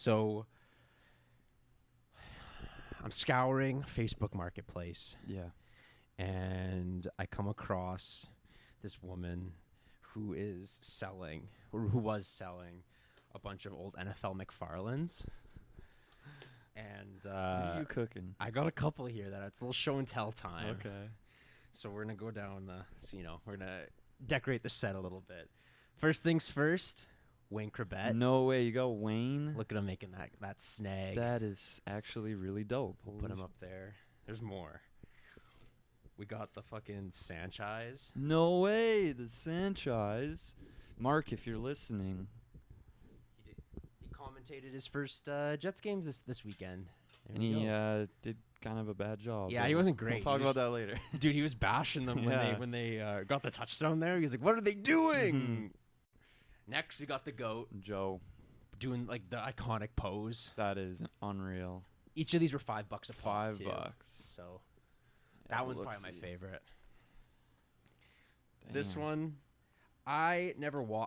So I'm scouring Facebook Marketplace, Yeah. and I come across this woman who is selling, or who was selling, a bunch of old NFL McFarlanes. And What are you cooking? I got a couple here that it's a little show and tell time. Okay. So we're gonna go down we're gonna decorate the set a little bit. First things first, Wayne Crabette. No way. You got Wayne? Look at him making that snag. That is actually really dope. We'll put him up there. There's more. We got the fucking Sanchez. No way. The Sanchez. Mark, if you're listening. He commentated his first Jets games this weekend. There And we he go. Did kind of a bad job. Yeah, but he wasn't great. We'll talk He was- about that later. Dude, he was bashing them Yeah. when they got the touchdown there. He was like, "What are they doing?" Mhm. Next, we got the GOAT Joe, doing like the iconic pose. that is unreal. Each of these were $5 a pop. too. $5. So Yeah, that one's let's probably my see. favorite. This Damn. one, I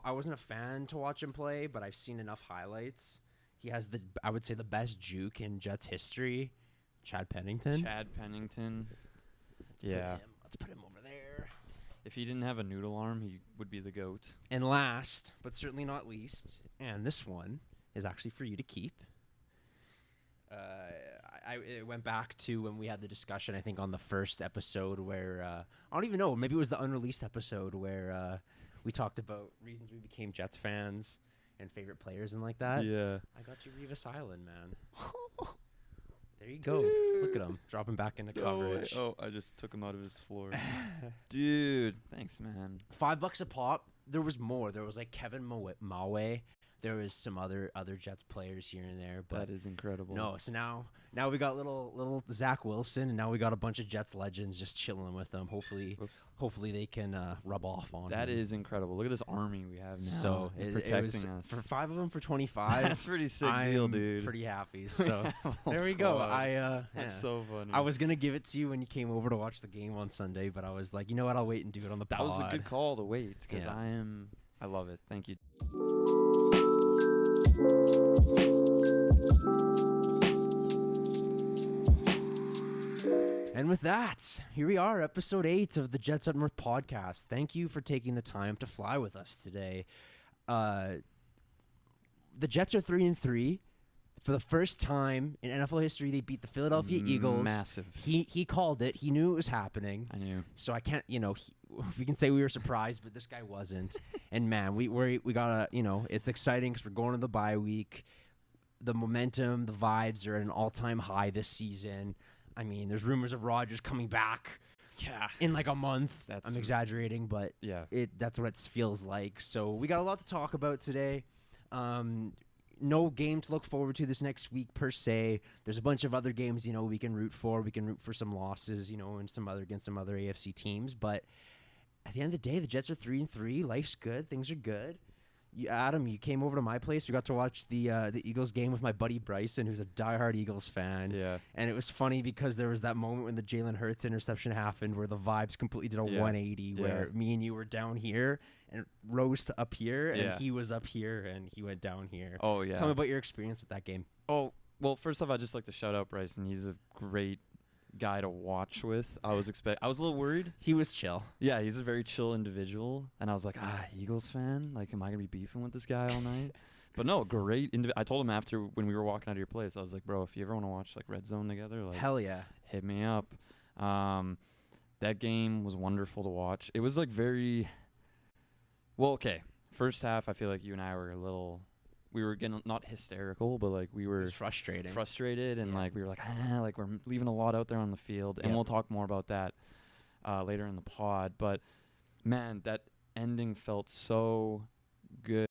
wasn't a fan to watch him play, but I've seen enough highlights. He has I would say the best juke in Jets history, Chad Pennington. Chad Pennington. Let's Yeah. Let's put him over there. If he didn't have a noodle arm, he would be the GOAT. And last, but certainly not least, and this one is actually for you to keep. It went back to when we had the discussion, I think, on the first episode where I don't even know, maybe it was the unreleased episode where we talked about reasons we became Jets fans and favorite players and like that. Yeah. I got you Revis Island, man. There you go. Look at him dropping back into coverage. Oh, I just took him out of his floor. Dude, thanks, man. $5 a pop. There was more. There was like Kevin Mawe. There was some other Jets players here and there, but That is incredible. no. So now we got little Zach Wilson, and now we got a bunch of Jets legends just chilling with them. Hopefully they can rub off on. That him. is incredible. Look at this army we have now. So it protecting was us. for 5 of them for 25. That's a pretty sick deal, I'm dude. Pretty happy. So Whole there we go. squad. That's Yeah. so funny. I was gonna give it to you when you came over to watch the game on Sunday, but I was like, you know what? I'll wait and do it on the That pod. was a good call to wait because Yeah. I love it. Thank you. And with that, here we are, episode 8 of the Jets Up North podcast. Thank you for taking the time to fly with us today. The Jets are 3-3. For the first time in NFL history, they beat the Philadelphia Eagles. Massive. He called it. He knew it was happening. I knew. So I can't, we can say we were surprised, but this guy wasn't. And man, we gotta, it's exciting because we're going to the bye week. The momentum, the vibes are at an all-time high this season. I mean, there's rumors of Rodgers coming back. Yeah. In like a month. That's I'm exaggerating, but Yeah. that's what it feels like. So we got a lot to talk about today. No game to look forward to this next week per se. There's a bunch of other games, we can root for. We can root for some losses, and against some other AFC teams. But at the end of the day, the Jets are 3-3. Life's good. Things are good. Adam, you came over to my place. We got to watch the Eagles game with my buddy Bryson, who's a diehard Eagles fan. Yeah. And it was funny because there was that moment when the Jalen Hurts interception happened where the vibes completely did a 180, where me and you were down here and rose to up here, and he was up here and he went down here. Oh, yeah. Tell me about your experience with that game. Oh, well, first off, I'd just like to shout out Bryson. He's a great guy to watch with. I was a little worried. He was chill. Yeah, he's a very chill individual, and I was like, Eagles fan? Like, am I gonna be beefing with this guy all night? But no, great. I told him after when we were walking out of your place, I was like, bro, if you ever want to watch like Red Zone together, like, Hell yeah. hit me up. That game was wonderful to watch. It was like very well. Okay, first half, I feel like you and I were we were getting not hysterical, but like we It were was frustrated, and Yeah. like we were like, like we're leaving a lot out there on the field, and Yeah. we'll talk more about that later in the pod. But man, that ending felt so good.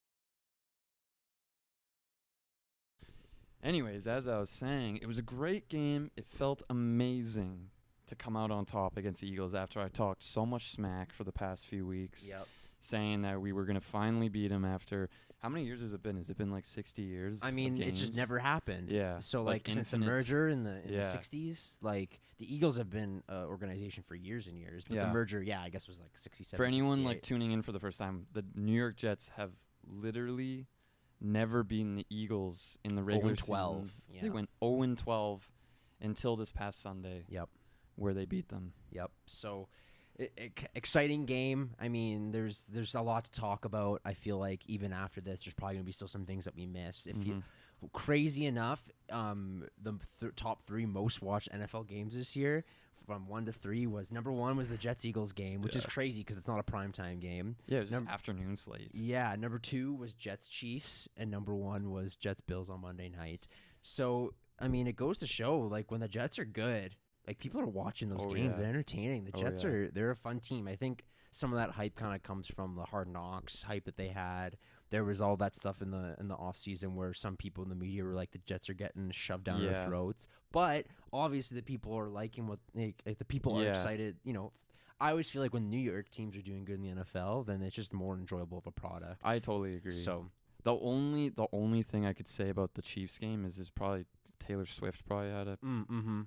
Anyways, as I was saying, it was a great game. It felt amazing to come out on top against the Eagles after I talked so much smack for the past few weeks, Yep. saying that we were going to finally beat them after how many years has it been? Has it been like 60 years? I mean, of it just games? never happened. Yeah. So like since the infinite- merger in the Yeah. 60s, like the Eagles have been an organization for years and years. But Yeah. the merger, I guess was like 67. For anyone like 68. tuning in for the first time, the New York Jets have literally never beaten the Eagles in the regular 0-12. season. Yeah. They went 0-12 until this past Sunday. Yep. Where they beat them. Yep. So, exciting game. I mean, there's a lot to talk about. I feel like even after this, there's probably gonna be still some things that we missed. If you crazy enough, the top 3 most watched NFL games this year, from 1 to 3, was number 1 was the Jets-Eagles game, which is crazy because it's not a primetime game. Yeah, it was just afternoon slate. Yeah, number 2 was Jets-Chiefs, and number 1 was Jets-Bills on Monday night. So, I mean, it goes to show, like, when the Jets are good, like, people are watching those games. Yeah. They're entertaining. The Jets they're a fun team. I think some of that hype kind of comes from the Hard Knocks hype that they had. There was all that stuff in the offseason where some people in the media were like, the Jets are getting shoved down their throats. But obviously the people are liking what the people are excited. You know, I always feel like when New York teams are doing good in the NFL, then it's just more enjoyable of a product. I totally agree. So the only thing I could say about the Chiefs game is probably Taylor Swift probably had a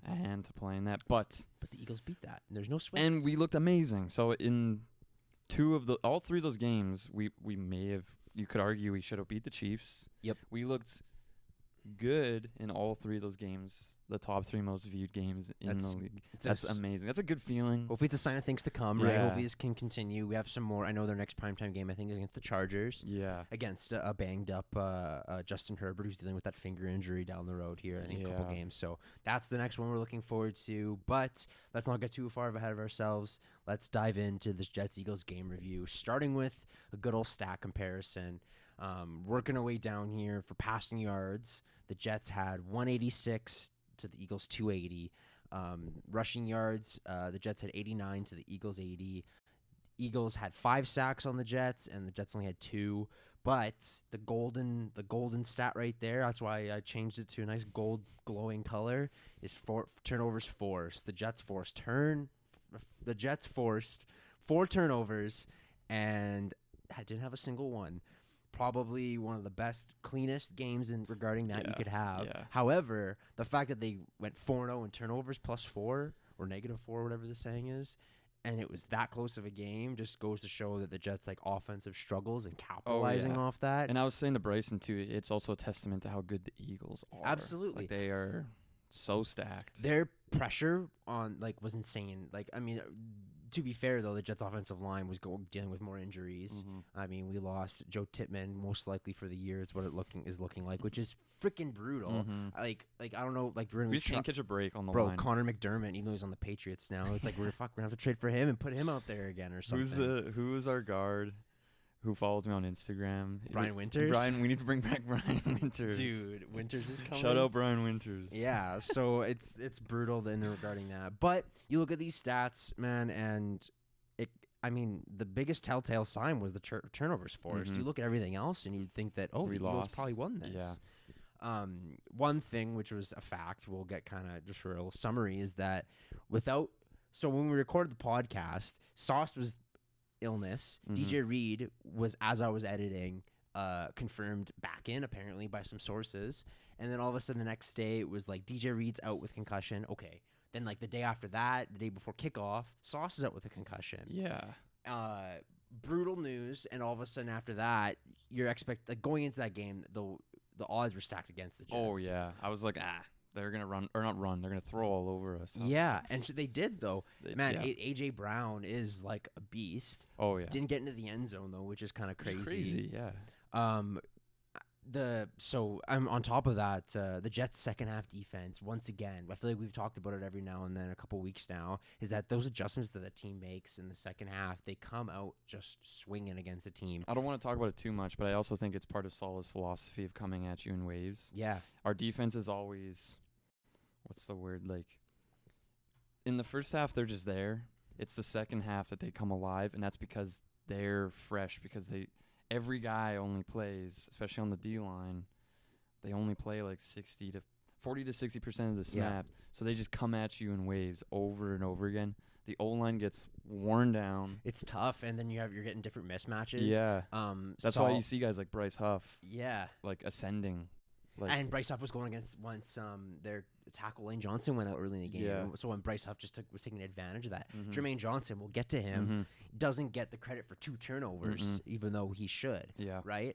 hand to play in that, but the Eagles beat that. And there's no Swift, and we looked amazing. So in all 3 of those games, we may have. You could argue we should have beat the Chiefs. Yep. We looked good in all 3 of those games. The top 3 most viewed games in the league. That's amazing. That's a good feeling. Hopefully it's a sign of things to come, right? Hopefully this can continue. We have some more. I know their next primetime game, I think, is against the Chargers. Yeah. Against a banged up Justin Herbert, who's dealing with that finger injury down the road here in a couple games. So that's the next one we're looking forward to. But let's not get too far ahead of ourselves. Let's dive into this Jets-Eagles game review, starting with a good old stat comparison. Working our way down here for passing yards. The Jets had 186 to the Eagles 280. Rushing yards, the Jets had 89 to the Eagles 80. Eagles had 5 sacks on the Jets, and the Jets only had 2. But the golden stat right there, that's why I changed it to a nice gold glowing color, is 4 turnovers forced. The Jets forced 4 turnovers and didn't have a single one. Probably one of the best, cleanest games regarding that you could have. Yeah. However, the fact that they went 4-0 in turnovers +4 or -4, whatever the saying is, and it was that close of a game, just goes to show that the Jets' offensive struggles and capitalizing off that. And I was saying to Bryson too, it's also a testament to how good the Eagles are. Absolutely, like, they are so stacked. Their pressure on was insane. I mean, to be fair though, the Jets' offensive line was dealing with more injuries. I mean, we lost Joe Tippmann most likely for the year. It's what it is looking like, which is freaking brutal. I don't know, we just can't catch a break on the bro. line. Connor McDermott, even though he's on the Patriots now, it's like we're gonna have to trade for him and put him out there again or something. Who is our guard? Who follows me on Instagram? Brian Winters. We need to bring back Brian Winters. Dude, Winters is coming. Shout out Brian Winters. Yeah, so it's brutal in regarding that. But you look at these stats, man, and the biggest telltale sign was the turnovers forced. You look at everything else, and you'd think that the Eagles probably won this. Yeah. One thing, which was a fact, we'll get kind of just for a little summary, is that so when we recorded the podcast, Sauce was illness. DJ Reed was, as I was editing, confirmed back in apparently by some sources, and then all of a sudden the next day it was like DJ Reed's out with concussion. Okay, then the day after that, the day before kickoff, Sauce is out with a concussion. Yeah. Brutal news, and all of a sudden after that, you're going into that game, the odds were stacked against the Jets. Oh yeah, I was like, they're gonna run or not run. They're gonna throw all over us. Yeah, and they did though. AJ Brown is like a beast. Oh yeah, didn't get into the end zone though, which is kind of crazy. Crazy, yeah. I'm on top of that, the Jets' second half defense, once again, I feel like we've talked about it every now and then, a couple weeks now, is that those adjustments that the team makes in the second half, they come out just swinging against a team. I don't want to talk about it too much, but I also think it's part of Salah's philosophy of coming at you in waves. Yeah. Our defense is always, what's the word, in the first half, they're just there. It's the second half that they come alive, and that's because they're fresh, because every guy only plays, especially on the D-line, they only play 40 to 60% of the snaps. So they just come at you in waves over and over again. The O-line gets worn down. It's tough, and then you're getting different mismatches. Yeah. That's why you see guys like Bryce Huff. Yeah. Ascending. And Bryce Huff was going against once their tackle Lane Johnson went out early in the game. Yeah. So when Bryce Huff was taking advantage of that. Jermaine Johnson, we'll get to him, doesn't get the credit for 2 turnovers, even though he should. Yeah. Right?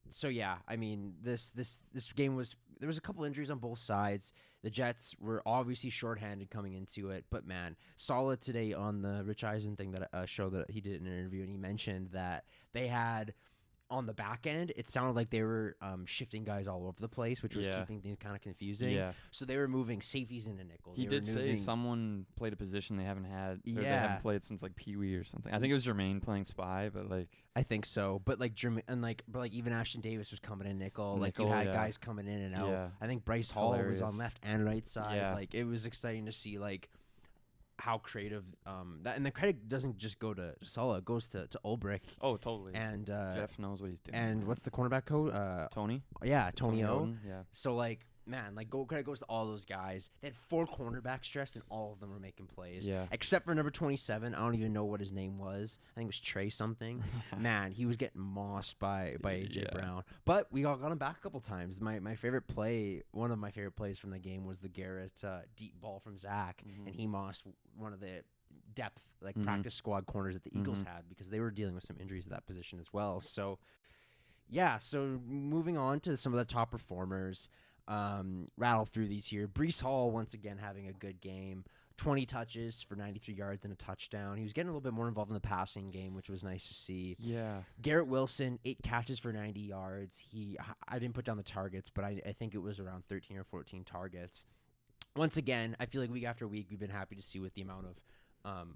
So yeah, I mean this game was there was a couple injuries on both sides. The Jets were obviously shorthanded coming into it, but man, solid today on the Rich Eisen thing that show that he did in an interview, and he mentioned that they had on the back end, it sounded like they were shifting guys all over the place, which was keeping things kind of confusing. Yeah. So they were moving safeties into nickel. He did say someone played a position they haven't had. Or they haven't played since like Pee Wee or something. I think it was Jermaine playing spy, but like I think so. But like Jermaine and but even Ashton Davis was coming in nickel. Like you had guys coming in and out. Yeah. I think Bryce Hall was on left and right side. Yeah. Like it was exciting to see like how creative that, and the credit doesn't just go to Sulla, it goes to Ulbrich. Oh, totally. And Jeff knows what he's doing. And what's the cornerback code? Tony. Yeah, Tony O. Yeah. So like, man, like credit goes to all those guys. They had 4 cornerbacks dressed, and all of them were making plays. Yeah. Except for number 27. I don't even know what his name was. I think it was Trey something. Man, he was getting mossed by AJ Brown. But we all got him back a couple times. My favorite play, one of my favorite plays from the game was the Garrett deep ball from Zach, and he mossed one of the depth practice squad corners that the Eagles had, because they were dealing with some injuries at that position as well. So yeah, so moving on to some of the top performers. Rattle through these here. Breece Hall once again having a good game. 20 touches for 93 yards and a touchdown. He was getting a little bit more involved in the passing game, which was nice to see. Yeah. Garrett Wilson, 8 catches for 90 yards. I didn't put down the targets, but I think it was around 13 or 14 targets. Once again, I feel like week after week we've been happy to see with the amount of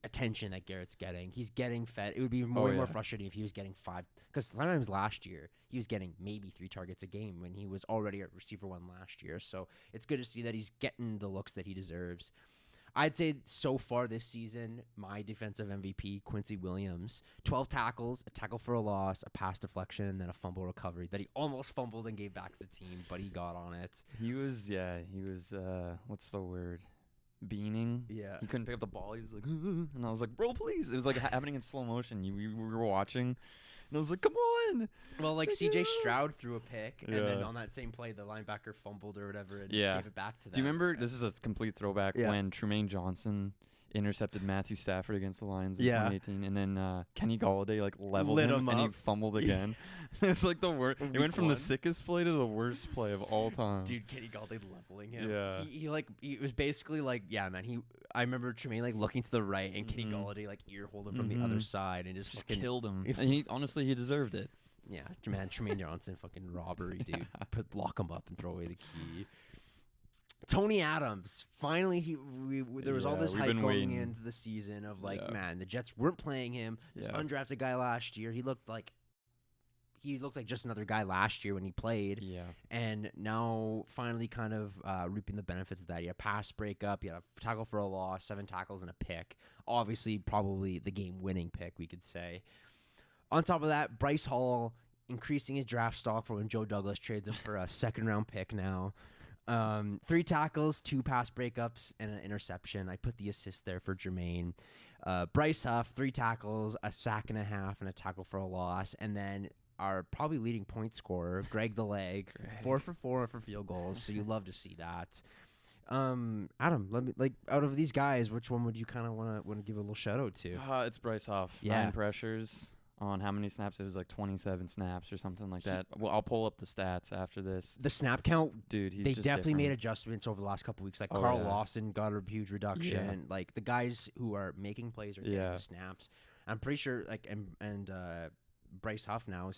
attention that Garrett's getting. He's getting fed. It would be more frustrating if he was getting 5, because sometimes last year he was getting maybe 3 targets a game when he was already at receiver 1 last year. So it's good to see that he's getting the looks that he deserves. I'd say so far this season, my defensive MVP, Quincy Williams, 12 tackles, a tackle for a loss, a pass deflection, and then a fumble recovery that he almost fumbled and gave back to the team, but he got on it. He was what's the word? Beaning. Yeah. He couldn't pick up the ball. He was like, and I was like, bro, please. It was like happening in slow motion. We were watching, and I was like, come on. Well, like CJ Stroud threw a pick, and then on that same play, the linebacker fumbled or whatever and gave it back to them. Do you remember, this is a complete throwback, when Tremaine Johnson intercepted Matthew Stafford against the Lions in 2018, and then Kenny Golladay leveled him and he fumbled again. It's like the worst. It went from the sickest play to the worst play of all time. Dude, Kenny Golladay leveling him. Yeah. He was basically man. I remember Tremaine looking to the right and Kenny Golladay ear holding from the other side and just killed him. And honestly he deserved it. Yeah, man, Tremaine Johnson, fucking robbery, dude. Lock him up and throw away the key. Tony Adams, finally, there was all this hype going into the season of man, the Jets weren't playing him. This undrafted guy last year, he looked like just another guy last year when he played. Yeah. And now finally kind of reaping the benefits of that. He had a pass breakup, he had a tackle for a loss, 7 tackles and a pick. Obviously, probably the game-winning pick, we could say. On top of that, Bryce Hall increasing his draft stock for when Joe Douglas trades him for a second-round pick now. 3 tackles, 2 pass breakups, and an interception. I put the assist there for Jermaine. Bryce Huff, 3 tackles, a sack and a half, and a tackle for a loss. And then our probably leading point scorer, Greg the Leg, 4 for 4 for field goals. So you love to see that. Adam, let me out of these guys, which one would you kind of want to give a little shout out to? It's Bryce Huff. 9 pressures. On how many snaps? It was 27 snaps or something like that. Well, I'll pull up the stats after this. The snap count, dude, they definitely made adjustments over the last couple weeks. Carl Lawson got a huge reduction. Yeah. The guys who are making plays are getting the snaps. I'm pretty sure Bryce Huff now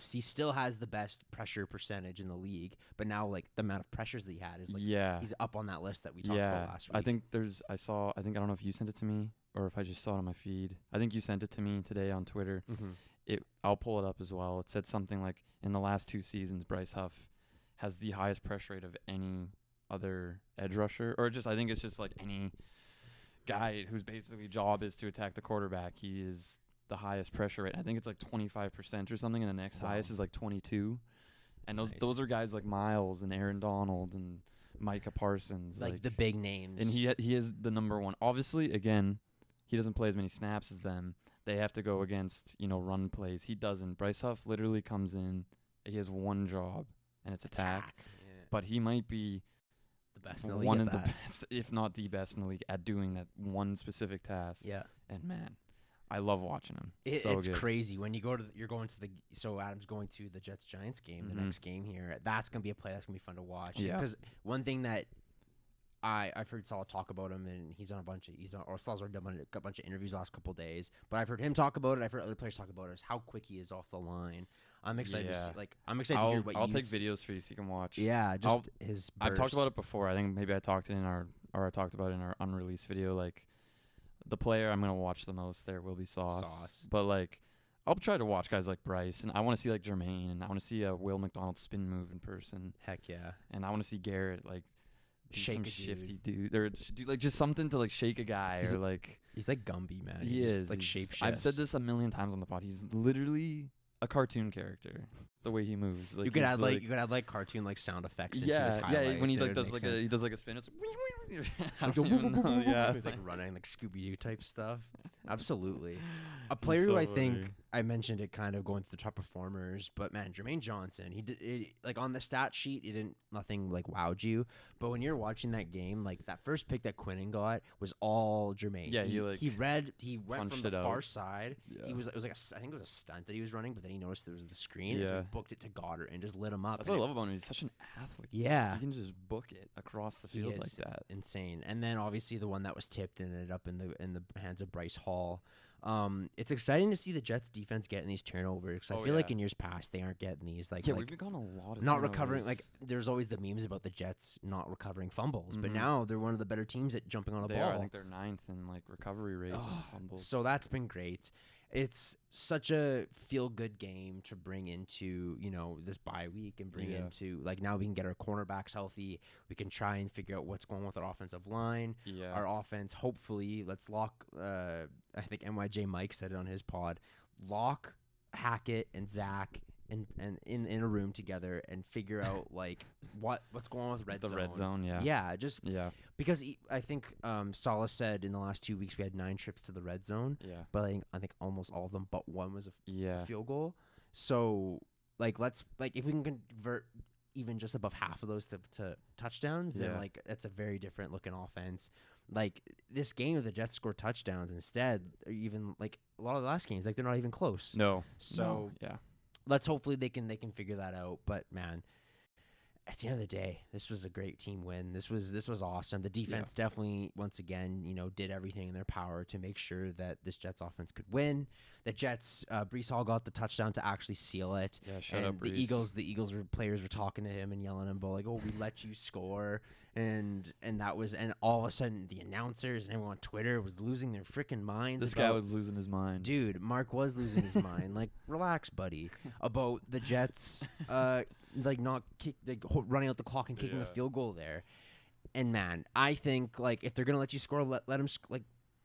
he still has the best pressure percentage in the league, but now the amount of pressures that he had is he's up on that list that we talked about last week. I think I don't know if you sent it to me or if I just saw it on my feed. I think you sent it to me today on Twitter. Mm-hmm. I'll pull it up as well. It said something like in the last 2 seasons, Bryce Huff has the highest pressure rate of any other edge rusher, or I think it's just any guy whose basically job is to attack the quarterback. He is the highest pressure rate. I think it's 25% or something, and the next highest is 22. And those are guys like Miles and Aaron Donald and Micah Parsons, the big names. And he is the number one. Obviously, again, he doesn't play as many snaps as them. They have to go against run plays. He doesn't. Bryce Huff literally comes in. He has one job, and it's attack. Yeah. But he might be the best in the league. One of the best, if not the best in the league, at doing that one specific task. Yeah. And man, I love watching him. It's good. crazy when you're going to so Adam's going to the Jets Giants game, the next game here. That's gonna be a play that's gonna be fun to watch. Yeah. Because one thing that I've heard Salah talk about him, and Salah's already done a bunch of interviews the last couple of days. But I've heard him talk about it. I've heard other players talk about it. Is how quick he is off the line. I'm excited. To see, I'm excited to hear what I'll take videos for you so you can watch. Yeah, just his. I've talked burst. about it before. I think maybe I talked I talked about it in our unreleased video. Like the player I'm gonna watch the most there will be Sauce. But like I'll try to watch guys like Bryce, and I want to see like Jermaine, and I want to see a Will McDonald spin move in person. Heck yeah. And I want to see Garrett like do Shake some a shifty dude, or do like just something to like shake a guy, or like he's like Gumby, man. he just, is like shape shifts. I've said this a million times on the pod. He's literally a cartoon character. The way he moves, like you could add like cartoon like sound effects into his yeah, highlights. when he like does like he does like a spin. It's I like don't even know. Yeah, he's like running like Scooby Doo type stuff. Absolutely, a player who I think I mentioned it kind of going through the top performers, but man, Jermaine Johnson, he did it, like on the stat sheet, nothing like wowed you, but when you're watching that game, like that first pick that Quinnen got was all Jermaine. Yeah, he went from the far out. side. Yeah. It was like I think it was a stunt that he was running, but then he noticed there was the screen. Yeah. And so he booked it to Goddard and just lit him up. That's what I love about him. He's such an athlete. Yeah. He can just book it across the field like that. Insane. And then obviously the one that was tipped and ended up in the hands of Bryce Hall. It's exciting to see the Jets defense getting these turnovers. 'Cause I feel like in years past they aren't getting these. Like, we've been gotten a lot of not turnovers. recovering. Like there's always the memes about the Jets not recovering fumbles, but Mhm. now they're one of the better teams at jumping on a They ball. are. I think they're 9th in like recovery rate on fumbles. So that's been great. It's such a feel-good game to bring into, this bye week and bring into, like, now we can get our cornerbacks healthy. We can try and figure out what's going on with our offensive line. Yeah. Our offense, hopefully, let's lock, I think NYJ Mike said it on his pod, lock Hackett and Zach and in a room together and figure out, like, what's going on with red zone. The red zone, yeah. Yeah, because I think Salah said in the last 2 weeks we had 9 trips to the red zone. Yeah. But I think almost all of them but one was a Yeah. field goal. So if we can convert even just above half of those to touchdowns, then like that's a very different looking offense. Like this game, if the Jets score touchdowns instead, or even like a lot of the last games, like they're not even close. No. So yeah. let's hopefully they can figure that out. But man, at the end of the day, this was a great team win. This was awesome. The defense definitely, once again, did everything in their power to make sure that this Jets offense could win. The Jets, Breece Hall got the touchdown to actually seal it. Yeah, shut and up, the Breece. Eagles players were talking to him and yelling at him, but like, "Oh, we let you score," and all of a sudden the announcers and everyone on Twitter was losing their freaking minds. This guy was losing his mind. Dude, Mark was losing his mind. Like, relax, buddy. About the Jets, running out the clock and kicking a field goal there. And man, I think like if they're gonna let you score, let them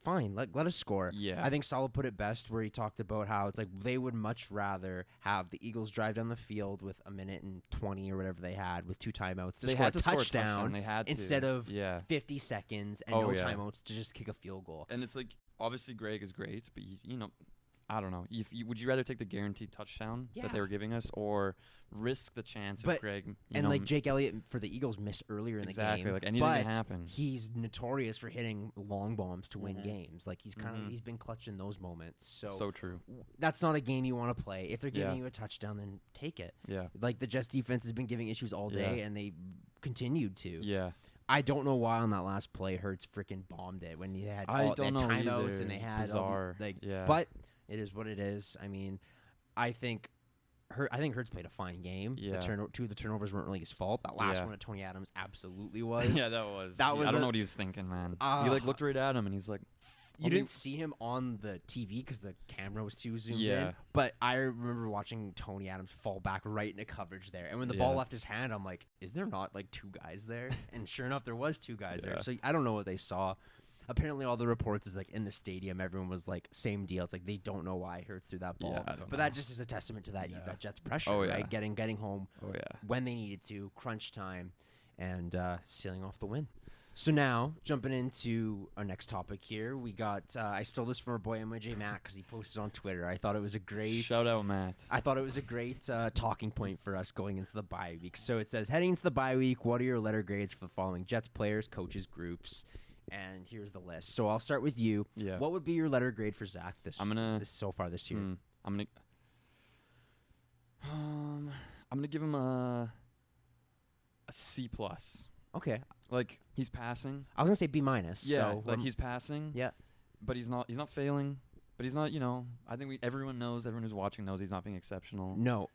fine, let us score. Yeah. I think Salah put it best where he talked about how it's like they would much rather have the Eagles drive down the field with 1:20 or whatever they had with 2 timeouts to score a touchdown They had to. instead of Yeah. 50 seconds and no timeouts to just kick a field goal. And it's like obviously Greg is great, but I don't know. Would you rather take the guaranteed touchdown that they were giving us, or risk the chance of Greg? Like Jake Elliott for the Eagles missed earlier in the game. Exactly, like anything can happen. He's notorious for hitting long bombs to win games. Like he's he's been clutch in those moments. So true. That's not a game you want to play. If they're giving you a touchdown, then take it. Yeah. Like the Jets defense has been giving issues all day, and they continued to. Yeah. I don't know why on that last play Hurts freaking bombed it when he had timeouts and they had bizarre. But it is what it is. I mean, I think Hurts played a fine game. Yeah. Two of the turnovers weren't really his fault. That last one at Tony Adams absolutely was. Yeah, that was. I don't know what he was thinking, man. He looked right at him and he's like, you didn't see him on the TV because the camera was too zoomed in. But I remember watching Tony Adams fall back right into coverage there. And when the ball left his hand, I'm like, is there not like 2 guys there? And sure enough, there was 2 guys there. So I don't know what they saw. Apparently, all the reports is like in the stadium, everyone was like, same deal. It's like they don't know why Hurts threw that ball. But that just is a testament to that Jets pressure, right? Getting home when they needed to, crunch time, and sealing off the win. So now, jumping into our next topic here, we got, I stole this from our boy MJ Matt because he posted on Twitter. I thought it was a great... Shout out, Matt. I thought it was a great talking point for us going into the bye week. So it says, heading into the bye week, what are your letter grades for the following Jets players, coaches, groups? And here's the list. So I'll start with you. Yeah. What would be your letter grade for Zach so far this year? I'm gonna give him a C plus. Okay. Like he's passing. I was gonna say B minus. Yeah. So Like he's passing. Yeah. But he's not failing. But he's not. I think everyone who's watching knows he's not being exceptional. No.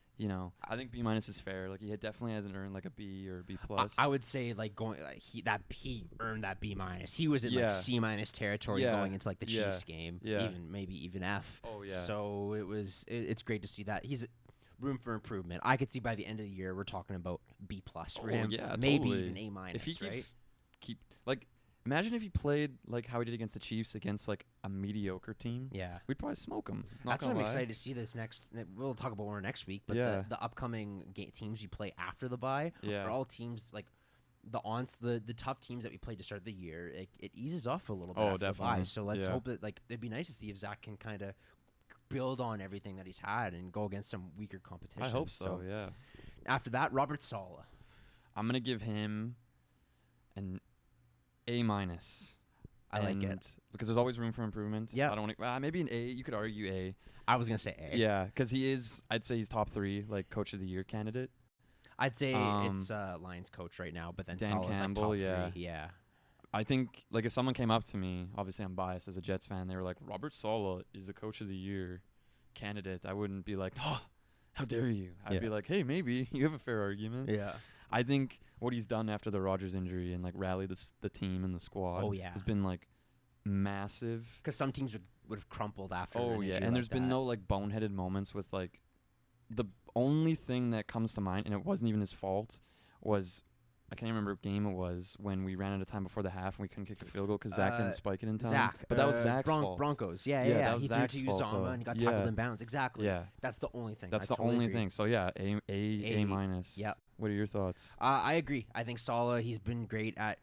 I think B minus is fair. Like he definitely hasn't earned like a B or a B plus. I would say he earned that B minus. He was in like C minus territory going into like the Chiefs game. Yeah. Even F. Oh yeah. So it's great to see that he's room for improvement. I could see by the end of the year we're talking about B plus for him. Yeah, maybe totally. even A minus. If he right? keep like. Imagine if he played like how he did against the Chiefs against like a mediocre team. Yeah. We'd probably smoke him. That's what I'm excited to see this next. We'll talk about more next week, but the upcoming teams we play after the bye are all teams like the tough teams that we played to start the year. It eases off a little bit after definitely. the bye. So let's hope that it'd be nice to see if Zach can kind of build on everything that he's had and go against some weaker competition. I hope so. Yeah. After that, Robert Saleh. I'm gonna give him an A minus. I like it because there's always room for improvement. Yeah, I don't want to. Maybe an A. You could argue A. I was gonna say A. Yeah, because he is. I'd say he's top 3, like coach of the year candidate. I'd say it's Lions coach right now, but then Dan Saleh's Campbell, like top 3. Yeah. I think like if someone came up to me, obviously I'm biased as a Jets fan. They were like, Robert Saleh is the coach of the year candidate. I wouldn't be like, oh, how dare you? I'd be like, hey, maybe you have a fair argument. Yeah. I think what he's done after the Rodgers injury and like rallied the team and the squad has been like massive. Because some teams would have crumpled after. Oh yeah, and there's been no like boneheaded moments with like the only thing that comes to mind, and it wasn't even his fault, was I can't remember what game it was when we ran out of time before the half and we couldn't kick the field goal because Zach didn't spike it in time. But that was Zach's fault. Broncos. That was he Zach's threw to fault, Uzama and he got tackled in bounds. Exactly. Yeah. That's the only thing. That's the only thing. So yeah, A minus. Yeah. What are your thoughts? I agree. I think Saleh, he's been great at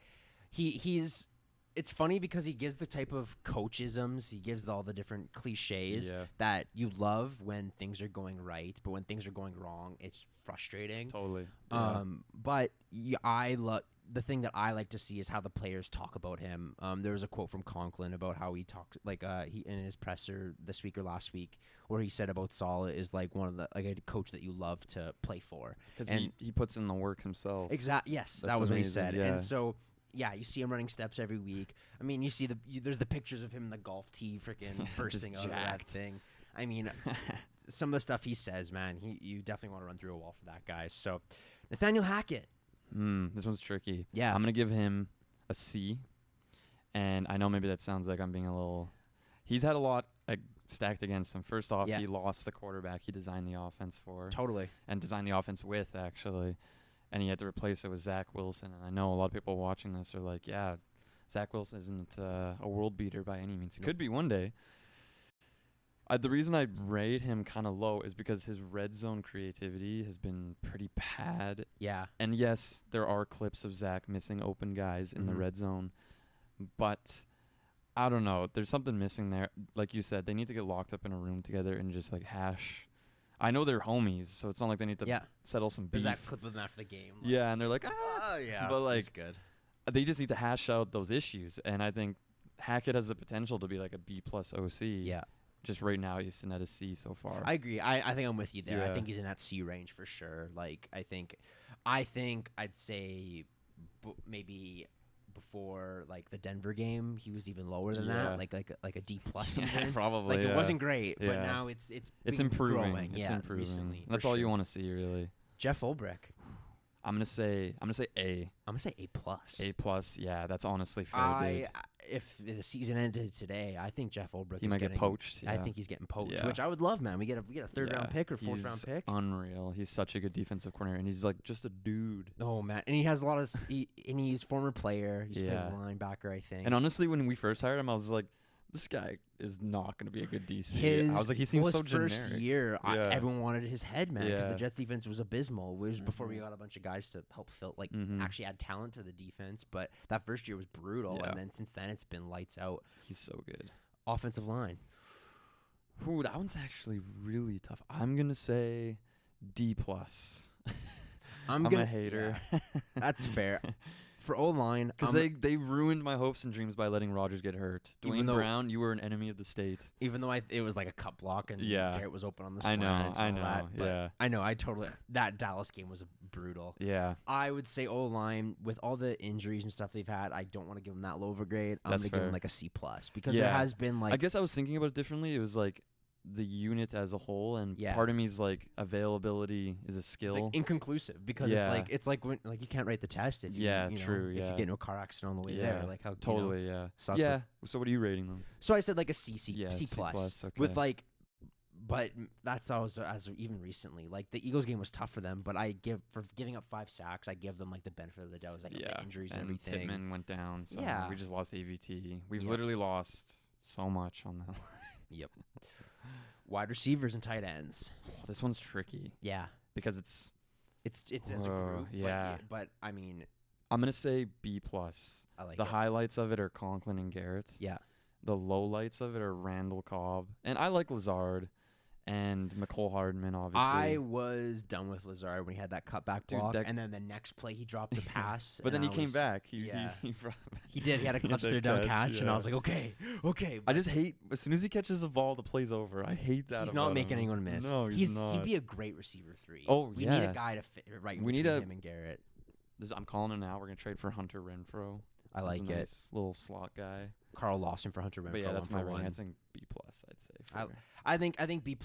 he's it's funny because he gives the type of coachisms, he gives all the different cliches that you love when things are going right, but when things are going wrong, it's frustrating. Totally. But the thing that I like to see is how the players talk about him. There was a quote from Conklin about how he talked he in his presser this week or last week, where he said about Saleh is like one of the a coach that you love to play for because he puts in the work himself. Exactly. Yes, That's that was amazing. what he said. Yeah. And so. Yeah, you see him running steps every week. I mean, you see there's the pictures of him in the golf tee freaking bursting out of that thing. I mean, some of the stuff he says, man, you definitely want to run through a wall for that guy. So, Nathaniel Hackett. This one's tricky. Yeah. I'm going to give him a C. And I know maybe that sounds like I'm being a little... He's had a lot stacked against him. First off, he lost the quarterback he designed the offense for. Totally. And designed the offense with, actually. And he had to replace it with Zach Wilson. And I know a lot of people watching this are like, yeah, Zach Wilson isn't a world beater by any means. He could be one day. The reason I rate him kind of low is because his red zone creativity has been pretty bad. Yeah. And yes, there are clips of Zach missing open guys in the red zone. But I don't know. There's something missing there. Like you said, they need to get locked up in a room together and just like hash. I know they're homies, so it's not like they need to settle some beef. There's that clip of them after the game. Like, and they're like, ah, yeah, but like, good. They just need to hash out those issues, and I think Hackett has the potential to be like a B plus OC. Yeah. Just right now, he's sitting at a C so far. I agree. I think I'm with you there. Yeah. I think he's in that C range for sure. Like, I think I'd say maybe before like the Denver game, he was even lower than that, like a D plus. Probably. Like it wasn't great, but now it's improving. Growing. It's improving. Recently. That's all you want to see, really. Jeff Ulbrich. I'm gonna say A. I'm gonna say A plus. A plus. Yeah, that's honestly fair. Dude. If the season ended today, I think Jeff Ulbrich might get poached. Yeah. I think he's getting poached, which I would love, man. We get a third round pick or fourth round pick. Unreal. He's such a good defensive coordinator, and he's like just a dude. Oh man, and he has a lot of and he's former player. He's played linebacker, I think. And honestly, when we first hired him, I was like, this guy is not going to be a good DC. I was like, he seems so generic. His first year, everyone wanted his head, man, because the Jets defense was abysmal. It was before we got a bunch of guys to help fill, actually add talent to the defense. But that first year was brutal, and then since then it's been lights out. He's so good. Offensive line. Ooh, that one's actually really tough. I'm going to say D plus. I'm a hater. Yeah. That's fair. For O-line, Because they ruined my hopes and dreams by letting Rodgers get hurt. Dwayne Brown, you were an enemy of the state. Even though it was like a cut block and Garrett was open on the I slant. know. I know. I totally. That Dallas game was brutal. Yeah. I would say O-line, with all the injuries and stuff they've had, I don't want to give them that low of a grade. I'm going to give them like a C+, because there has been like... I guess I was thinking about it differently. It was like the unit as a whole, and part of me is like availability is a skill. It's like inconclusive, because it's like when when you can't write the test if you, true. If you get into a car accident on the way there, like how totally So what are you rating them? So I said like a C+. Okay. With like, but that's also as even recently. Like the Eagles game was tough for them, but for giving up 5 sacks, I give them like the benefit of the doubt. It was like the injuries and everything. Tittman went down. So we just lost AVT. We've literally lost so much on that line. Yep. Wide receivers and tight ends. Oh, this one's tricky. Yeah, because it's as a group. Yeah, but I mean, I'm gonna say B+. I like the highlights of it are Conklin and Garrett. Yeah. The lowlights of it are Randall Cobb, and I like Lazard and McCole Hardman. Obviously, I was done with Lazard when he had that cutback block, and then the next play he dropped the pass. But then he came back. He did. He had a clutch third down catch, and I was like, okay. I just hate as soon as he catches the ball, the play's over. I hate that. He's not making anyone miss. No, he's not. He'd be a great receiver 3. Oh, we need a guy to fit right between him and Garrett. I'm calling him now. We're gonna trade for Hunter Renfrow. I like it. Nice little slot guy. Carl Lawson for Hunter Renfrow. But yeah, that's my rating. I think B+. I'd say. I think B+.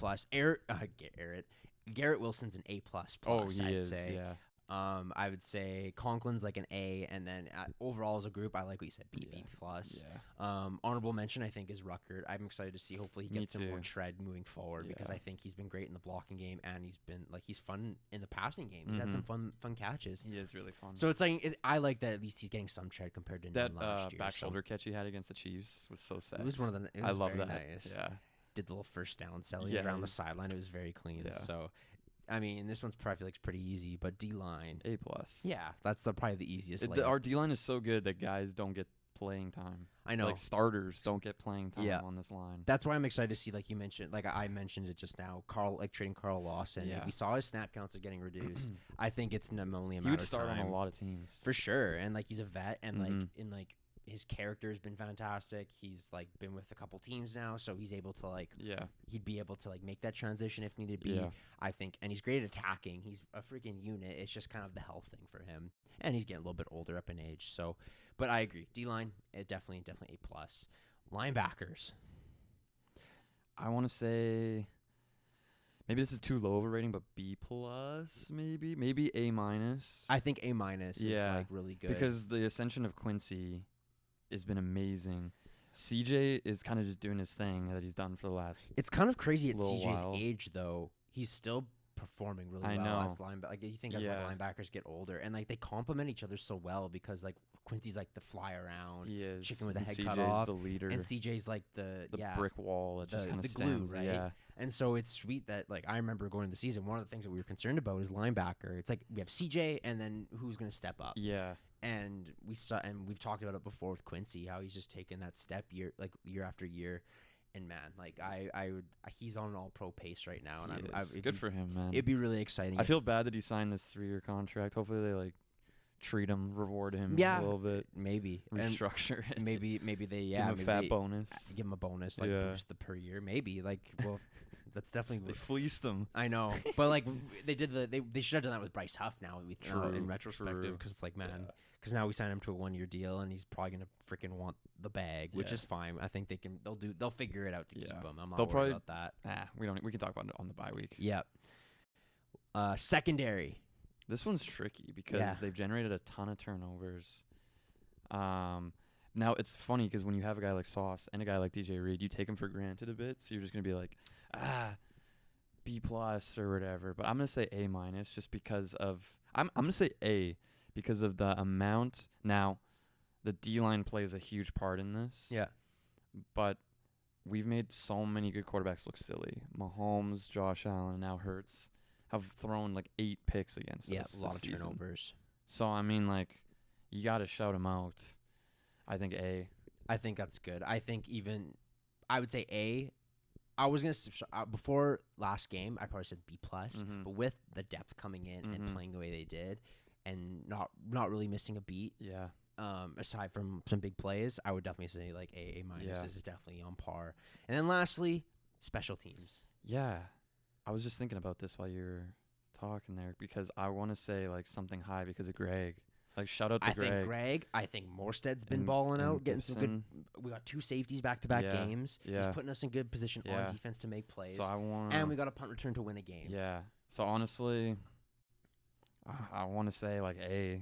Garrett Wilson's an A+. I'd say. Yeah. I would say Conklin's like an A, and then overall as a group, I like what you said, B+. Yeah. Honorable mention, I think, is Ruckert. I'm excited to see. Hopefully, he gets some more tread moving forward, because I think he's been great in the blocking game, and he's fun in the passing game. He's had some fun catches. He is really fun. So it's like I like that at least he's getting some tread compared to that last year. Back shoulder catch he had against the Chiefs was so sad. It was one of the. I love very that. Nice. Yeah. Did the little first down selling around the sideline. It was very clean. Yeah. So. I mean, this one's probably like pretty easy, but D-line. A+. Yeah, that's probably the easiest. Our D-line is so good that guys don't get playing time. I know. Like starters don't get playing time on this line. That's why I'm excited to see, like you mentioned, like I mentioned it just now, trading Carl Lawson. Yeah. We saw his snap counts are getting reduced. I think it's only a matter of time. He would start on a lot of teams. For sure. And like he's a vet, and like his character has been fantastic. He's like been with a couple teams now, so he's able to he'd be able to like make that transition if needed be. I think, and he's great at attacking. He's a freaking unit. It's just kind of the health thing for him, and he's getting a little bit older up in age. So, but I agree. D-line, definitely A+. Linebackers. I want to say maybe this is too low of a rating, but B+, maybe A-. I think A- is like really good, because the ascension of Quincy has been amazing. CJ is kind of just doing his thing that he's done for the last. It's kind of crazy at CJ's while. age, though. He's still performing really I well know. as linebacker. Like you think as like linebackers get older, and like they complement each other so well, because like Quincy's like the fly around, he is. chicken with a head CJ's cut off, the leader, and CJ's like the brick wall that just kind of glue, right? Yeah. And so it's sweet that like I remember going into the season, one of the things that we were concerned about is linebacker. It's like we have CJ, and then who's going to step up? Yeah. And we've talked about it before with Quincy, how he's just taken that step year after year. And man, like he's on an all-pro pace right now, and good for him, man. It'd be really exciting. I feel bad that he signed this 3-year contract. Hopefully they like treat him, reward him a little bit. Maybe restructure it. Maybe they give him a fat bonus. Give him a bonus, like boost the per year. Maybe that's definitely they fleeced him. I know, but like they should have done that with Bryce Huff now. In retrospective, because it's like because now we signed him to a 1-year deal, and he's probably gonna freaking want the bag, which is fine. I think they'll figure it out to keep him. I'm not worried about that. We can talk about it on the bye week. Yep. Secondary. This one's tricky because they've generated a ton of turnovers. Now it's funny because when you have a guy like Sauce and a guy like DJ Reed, you take him for granted a bit, so you're just gonna be like, B+ or whatever. But I'm gonna say A- just because of I'm gonna say A because of the amount. Now, the D-line plays a huge part in this. Yeah. But we've made so many good quarterbacks look silly. Mahomes, Josh Allen, and now Hurts have thrown like 8 picks against us. Yeah, a lot of turnovers. So, I mean, like, you got to shout them out. I think A. I think that's good. I think I would say A. I was going to, before last game, I probably said B+, but with the depth coming in and playing the way they did, and not really missing a beat. Yeah. Aside from some big plays, I would definitely say like A minus Yeah. is definitely on par. And then lastly, special teams. Yeah. I was just thinking about this while you were talking there because I want to say like something high because of Greg. Like shout out to Greg. I think Morstead's been and- balling and out, getting some good. Gibson. We got 2 safeties back-to-back Yeah, games. He's yeah. putting us in good position Yeah. on defense to make plays. So I want And we got a punt return to win a game. Yeah. So honestly, I want to say like A